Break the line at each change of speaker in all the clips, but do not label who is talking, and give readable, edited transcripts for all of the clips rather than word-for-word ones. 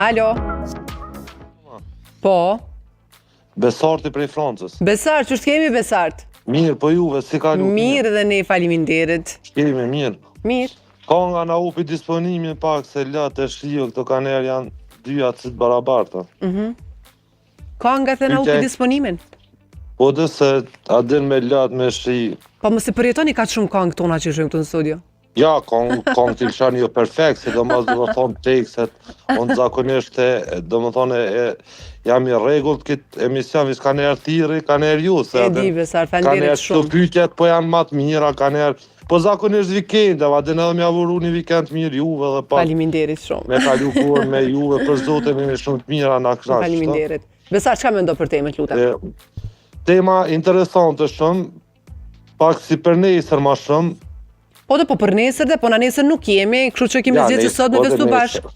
Alo. Po.
Besarti prej Francës.
Besart, ç'është kemi Besart?
Mirë, po juve, si ka lupi?
Mirë dhe ne faleminderit.
Shkemi mirë.
Mirë.
Ka nga na upi disponimin pak se latë e shio, këto kaner janë dy atësit barabarta.
Ka nga the na upi disponimin?
Po dhe se a din me latë me shi.
Po mos e përjetoni ka shumë këngë tona që shojmë këtu në studio.
Ja, këngë t'il shani jo perfekt, se do mas dhe më thonë tekset, unë zakonisht do më thonë jam i regullt këtë emision, vis ka njerë thiri, ka njerë ju, se
E di Besart, faleminderit shumë.
Ka njerë pyetjet, po janë matë mira, ka njerë, po zakonisht vikend, a din edhe mja vuru një vikend mirë juve dhe pak.
Faleminderit shumë.
Me kalu kohën me juve, për zotin e një shumë të mira na knaqë.
Faleminderit. Besart, çka mendo për temën, lutem?
Tema interesante shumë, pak si për nesër ma shumë.
Po dhe po për nesër dhe, po na nesër nuk jemi, kështu që kemi zgjedhur që sot me festu bashkë.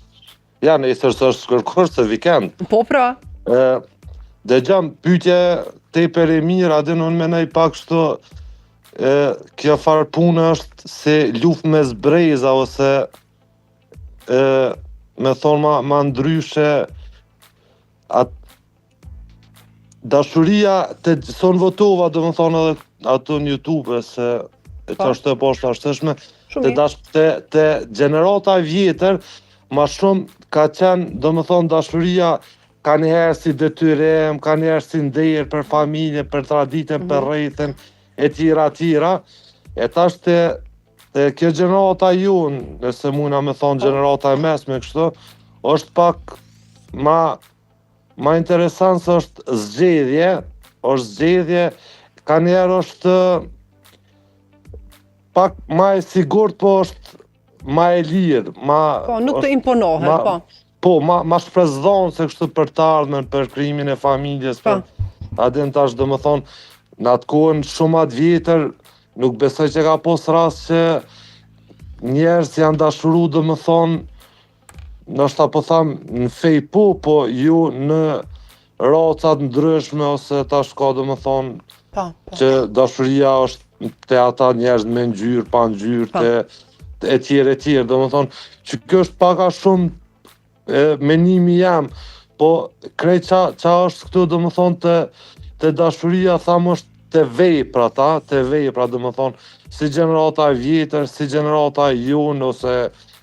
Ja, nesër s'është kërkur se vikend.
Po pra.
Dhe gjam pyetje tepër e mirë, a din unë menoj pak shto, kjo farë punë është se luft me zbreza, ose me thonë ma ndryshe, dashuria të son votova, do më thonë edhe ato në YouTube, se që është të poshtë ashtëshme, të gjenerata vjetër, ma shumë ka qenë, do më thonë, dashuria ka njëherë si detyrem, ka njëherë si ndërë për familje, për traditën, për rejtën, e tjera. E tash të kjo gjenerata junë, nëse muna me thonë gjenerata e mesme kështu, është pak ma interesant se është zgjedhje, ka njerë është pak ma e sigurt, po është ma e lirë.
Po, nuk të imponohet, po.
Po, ma shprezdhonë se kështu për të ardhmen, për krijimin e familjes, a din tash dhe më thonë, në atë kohën shumë atë vjetër, nuk besoj që ka pos rast që njerës janë dashuru dhe më thonë, nështë po thamë në fej po ju në racat ndryshme, ose tash ka dhe më thonë, që dashuria është të ata njerëz me ngjyrë, pa ngjyrë, e tjerë, dhe më thonë, që kjo është paka shumë menimi jam, po krejt qa është këtu, dhe më thonë, të dashuria, thamë është të vepra, dhe më thonë, si gjenerata e vjetër, si gjenerata e junë, ose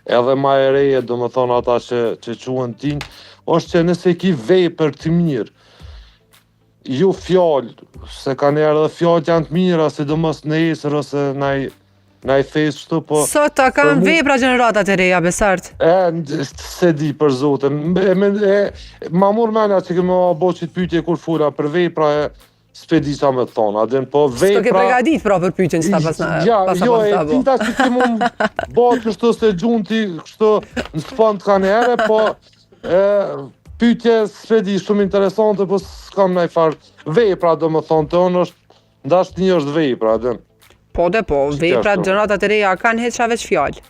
edhe ma e reje, dhe më thonë, ata që quen tin, është që nëse ki vepër të mirë, ju fjallë, se ka njerë dhe fjallë janë të mira, si do mos në esër, ose na i fejtë shtu, po...
Sot ta kanë vepra gjeneratat e reja, Besart?
Se di për zotin. Ma mur menja që këmë bo që të pytje kur fura për vepra e s'pedi qa me të thonë, adin, po vepra...
S'to ke pregadit pra për pytjen që ta pasna
jo, e dita që ti mund bo kështu se gjunti, kështu në spant ka njerë, po pytje s'pedi shumë interesante, po s'kam nëj farë vepra, do më thonë, të onë është, ndash një është vepra, adin.
Po dhe po, veprat gjeneratat e reja kanë heqa veç fjallë.